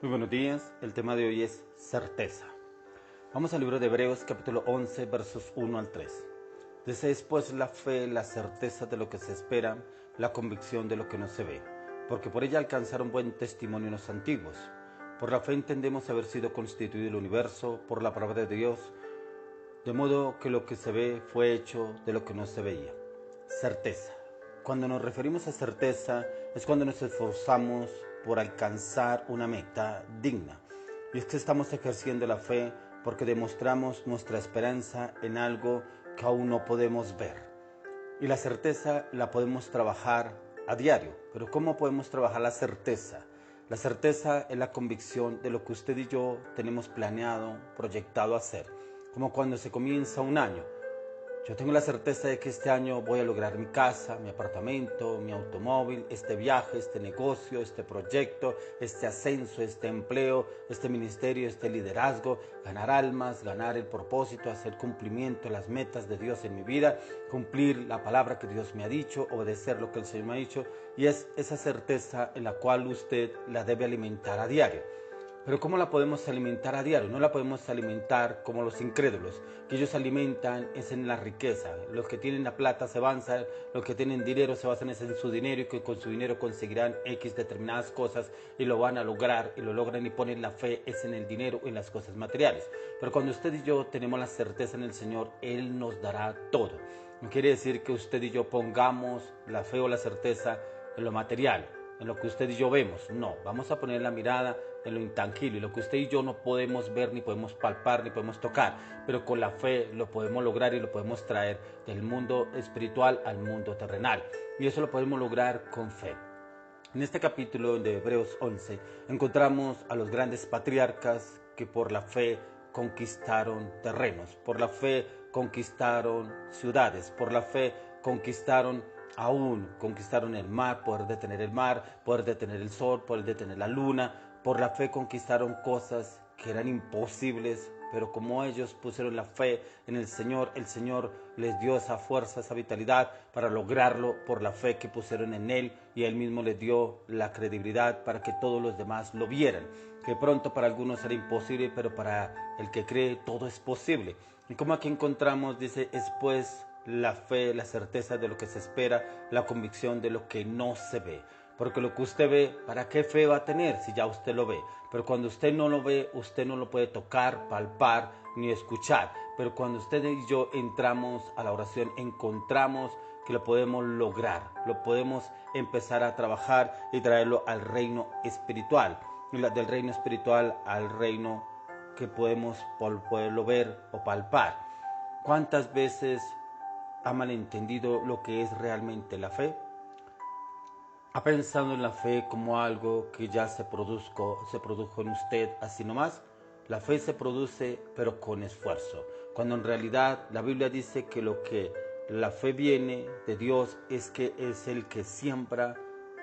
Muy buenos días, el tema de hoy es certeza. Vamos al libro de Hebreos capítulo 11 versos 1 al 3. Dice: pues la fe, la certeza de lo que se espera, la convicción de lo que no se ve, porque por ella alcanzaron buen testimonio los antiguos. Por la fe entendemos haber sido constituido el universo por la palabra de Dios, de modo que lo que se ve fue hecho de lo que no se veía. Certeza. Cuando nos referimos a certeza es cuando nos esforzamos por alcanzar una meta digna. Y es que estamos ejerciendo la fe porque demostramos nuestra esperanza en algo que aún no podemos ver. Y la certeza la podemos trabajar a diario. Pero ¿cómo podemos trabajar la certeza? La certeza es la convicción de lo que usted y yo tenemos planeado, proyectado hacer. Como cuando se comienza un año. Yo tengo la certeza de que este año voy a lograr mi casa, mi apartamento, mi automóvil, este viaje, este negocio, este proyecto, este ascenso, este empleo, este ministerio, este liderazgo, ganar almas, ganar el propósito, hacer cumplimiento de las metas de Dios en mi vida, cumplir la palabra que Dios me ha dicho, obedecer lo que el Señor me ha dicho, y es esa certeza en la cual usted la debe alimentar a diario. Pero ¿cómo la podemos alimentar a diario? No la podemos alimentar como los incrédulos, que ellos alimentan es en la riqueza. Los que tienen la plata se avanzan, los que tienen dinero se basan en su dinero y que con su dinero conseguirán X determinadas cosas y lo van a lograr y lo logran y ponen la fe es en el dinero y en las cosas materiales. Pero cuando usted y yo tenemos la certeza en el Señor, Él nos dará todo. No quiere decir que usted y yo pongamos la fe o la certeza en lo material, en lo que usted y yo vemos. No, vamos a poner la mirada en lo intangible, lo que usted y yo no podemos ver, ni podemos palpar, ni podemos tocar, pero con la fe lo podemos lograr y lo podemos traer del mundo espiritual al mundo terrenal, y eso lo podemos lograr con fe. En este capítulo de Hebreos 11 encontramos a los grandes patriarcas que por la fe conquistaron terrenos, por la fe conquistaron ciudades, por la fe conquistaron el mar, poder detener el mar, poder detener el sol, poder detener la luna. Por la fe conquistaron cosas que eran imposibles, pero como ellos pusieron la fe en el Señor les dio esa fuerza, esa vitalidad para lograrlo por la fe que pusieron en Él, y Él mismo les dio la credibilidad para que todos los demás lo vieran. Que pronto para algunos era imposible, pero para el que cree todo es posible. Y como aquí encontramos, dice, es pues la fe, la certeza de lo que se espera, la convicción de lo que no se ve. Porque lo que usted ve, ¿para qué fe va a tener si ya usted lo ve? Pero cuando usted no lo ve, usted no lo puede tocar, palpar, ni escuchar. Pero cuando usted y yo entramos a la oración, encontramos que lo podemos lograr, lo podemos empezar a trabajar y traerlo al reino espiritual. Y del reino espiritual al reino que podemos poderlo ver o palpar. ¿Cuántas veces ha malentendido lo que es realmente la fe? ¿Ha pensado en la fe como algo que ya se produjo en usted así nomás? La fe se produce pero con esfuerzo, cuando en realidad la Biblia dice que lo que la fe viene de Dios es que es el que siembra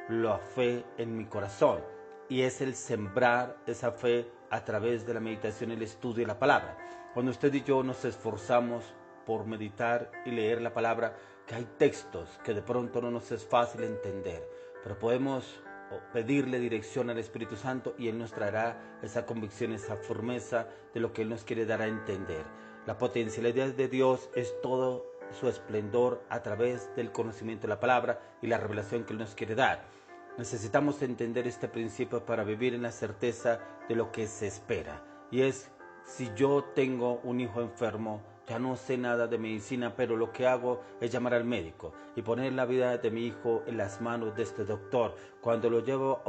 la fe en mi corazón, y es el sembrar esa fe a través de la meditación y el estudio de la palabra. Cuando usted y yo nos esforzamos por meditar y leer la palabra, que hay textos que de pronto no nos es fácil entender, pero podemos pedirle dirección al Espíritu Santo y Él nos traerá esa convicción, esa firmeza de lo que Él nos quiere dar a entender. La potencialidad de Dios es todo su esplendor a través del conocimiento de la palabra y la revelación que Él nos quiere dar. Necesitamos entender este principio para vivir en la certeza de lo que se espera. Y es, si yo tengo un hijo enfermo, ya no sé nada de medicina, pero lo que hago es llamar al médico y poner la vida de mi hijo en las manos de este doctor. Cuando lo llevo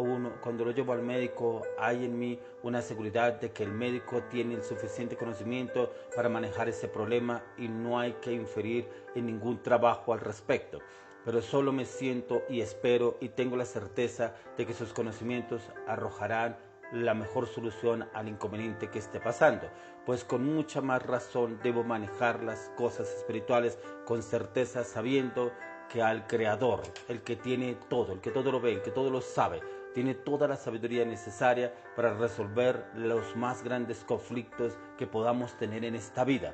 al médico, hay en mí una seguridad de que el médico tiene el suficiente conocimiento para manejar ese problema y no hay que inferir en ningún trabajo al respecto. Pero solo me siento y espero y tengo la certeza de que sus conocimientos arrojarán la mejor solución al inconveniente que esté pasando, pues con mucha más razón debo manejar las cosas espirituales con certeza, sabiendo que al Creador, el que tiene todo, el que todo lo ve, el que todo lo sabe, tiene toda la sabiduría necesaria para resolver los más grandes conflictos que podamos tener en esta vida.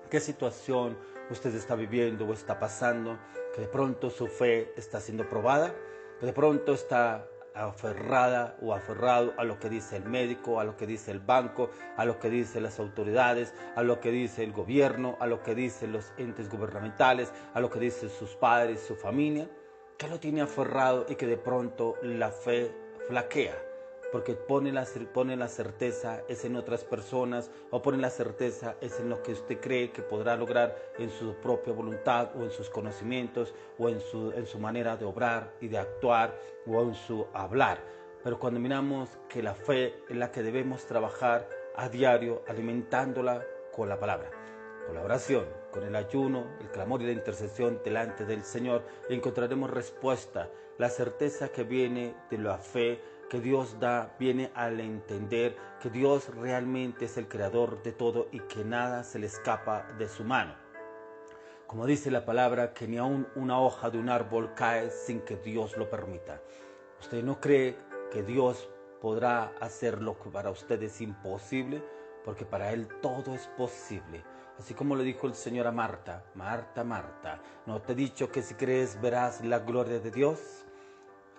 ¿Qué situación usted está viviendo o está pasando? Que de pronto su fe está siendo probada, que de pronto está aferrada o aferrado a lo que dice el médico, a lo que dice el banco, a lo que dicen las autoridades, a lo que dice el gobierno, a lo que dicen los entes gubernamentales, a lo que dicen sus padres, su familia, que lo tiene aferrado y que de pronto la fe flaquea, porque pone la certeza es en otras personas, o pone la certeza es en lo que usted cree que podrá lograr en su propia voluntad o en sus conocimientos o en su manera de obrar y de actuar o en su hablar. Pero cuando miramos que la fe es la que debemos trabajar a diario, alimentándola con la palabra, con la oración, con el ayuno, el clamor y la intercesión delante del Señor, encontraremos respuesta. La certeza que viene de la fe que Dios da viene al entender que Dios realmente es el creador de todo y que nada se le escapa de su mano. Como dice la palabra, que ni aun una hoja de un árbol cae sin que Dios lo permita. ¿Usted no cree que Dios podrá hacer lo que para usted es imposible? Porque para Él todo es posible. Así como le dijo el Señor a Marta: Marta, Marta, ¿no te he dicho que si crees verás la gloria de Dios?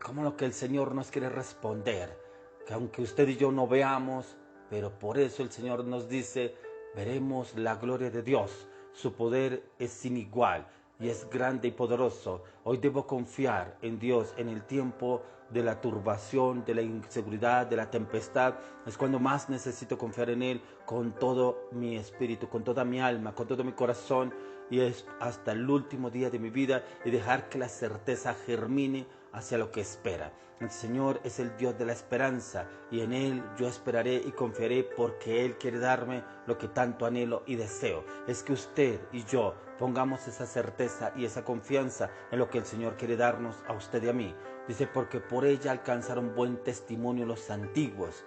Como lo que el Señor nos quiere responder, que aunque usted y yo no veamos, pero por eso el Señor nos dice: veremos la gloria de Dios. Su poder es sin igual y es grande y poderoso. Hoy debo confiar en Dios en el tiempo de la turbación, de la inseguridad, de la tempestad. Es cuando más necesito confiar en Él con todo mi espíritu, con toda mi alma, con todo mi corazón, y es hasta el último día de mi vida, y dejar que la certeza germine hacia lo que espera. El Señor es el Dios de la esperanza, y en Él yo esperaré y confiaré, porque Él quiere darme lo que tanto anhelo y deseo. Es que usted y yo pongamos esa certeza y esa confianza en lo que el Señor quiere darnos a usted y a mí. Dice: porque por ella alcanzaron buen testimonio los antiguos.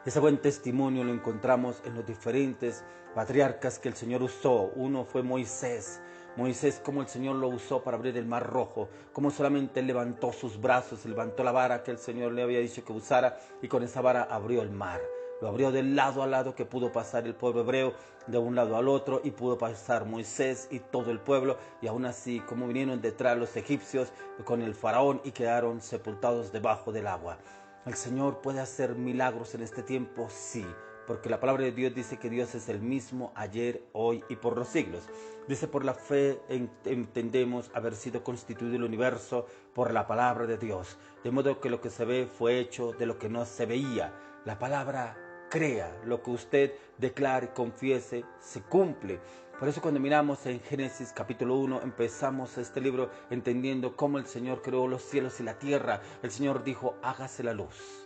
Ese buen testimonio lo encontramos en los diferentes patriarcas que el Señor usó. Uno fue Moisés. Moisés, como el Señor lo usó para abrir el mar rojo, como solamente él levantó sus brazos, levantó la vara que el Señor le había dicho que usara, y con esa vara abrió el mar. Lo abrió de lado a lado, que pudo pasar el pueblo hebreo de un lado al otro, y pudo pasar Moisés y todo el pueblo, y aún así como vinieron detrás los egipcios con el faraón y quedaron sepultados debajo del agua. ¿El Señor puede hacer milagros en este tiempo? Sí, porque la palabra de Dios dice que Dios es el mismo ayer, hoy y por los siglos. Dice: por la fe entendemos haber sido constituido el universo por la palabra de Dios, de modo que lo que se ve fue hecho de lo que no se veía. La palabra crea, lo que usted declare, confiese, se cumple. Por eso cuando miramos en Génesis capítulo 1, empezamos este libro entendiendo cómo el Señor creó los cielos y la tierra. El Señor dijo: hágase la luz.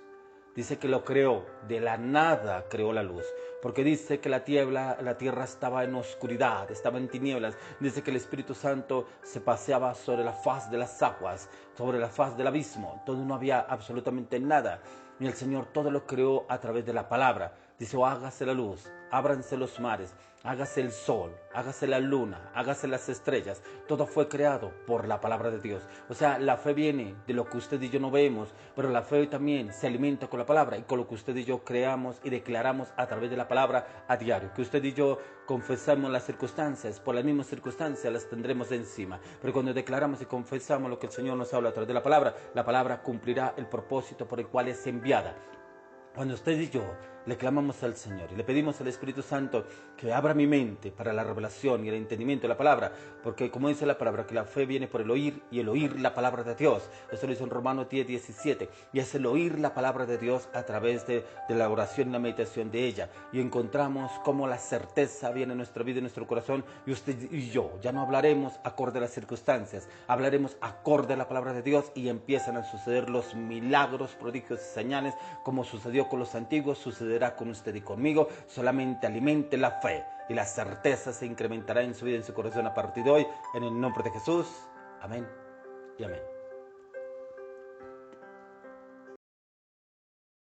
Dice que lo creó, de la nada creó la luz, porque dice que la tierra estaba en oscuridad, estaba en tinieblas. Dice que el Espíritu Santo se paseaba sobre la faz de las aguas, sobre la faz del abismo, entonces no había absolutamente nada. Y el Señor todo lo creó a través de la palabra. Dice: hágase la luz, ábranse los mares, hágase el sol, hágase la luna, hágase las estrellas. Todo fue creado por la palabra de Dios. O sea, la fe viene de lo que usted y yo no vemos, pero la fe también se alimenta con la palabra y con lo que usted y yo creamos y declaramos a través de la palabra a diario. Que usted y yo confesamos las circunstancias, por las mismas circunstancias las tendremos encima. Pero cuando declaramos y confesamos lo que el Señor nos habla a través de la palabra cumplirá el propósito por el cual es enviada. Cuando usted y yo le clamamos al Señor y le pedimos al Espíritu Santo que abra mi mente para la revelación y el entendimiento de la palabra, porque como dice la palabra, que la fe viene por el oír y el oír la palabra de Dios. Eso lo dice en Romanos 10:17, y es el oír la palabra de Dios a través de la oración y la meditación de ella. Y encontramos cómo la certeza viene en nuestra vida, en nuestro corazón, y usted y yo ya no hablaremos acorde a las circunstancias, hablaremos acorde a la palabra de Dios, y empiezan a suceder los milagros, prodigios y señales, como sucedió con los antiguos, sucederá con usted y conmigo. Solamente alimente la fe y la certeza se incrementará en su vida y en su corazón a partir de hoy, en el nombre de Jesús. Amén y amén.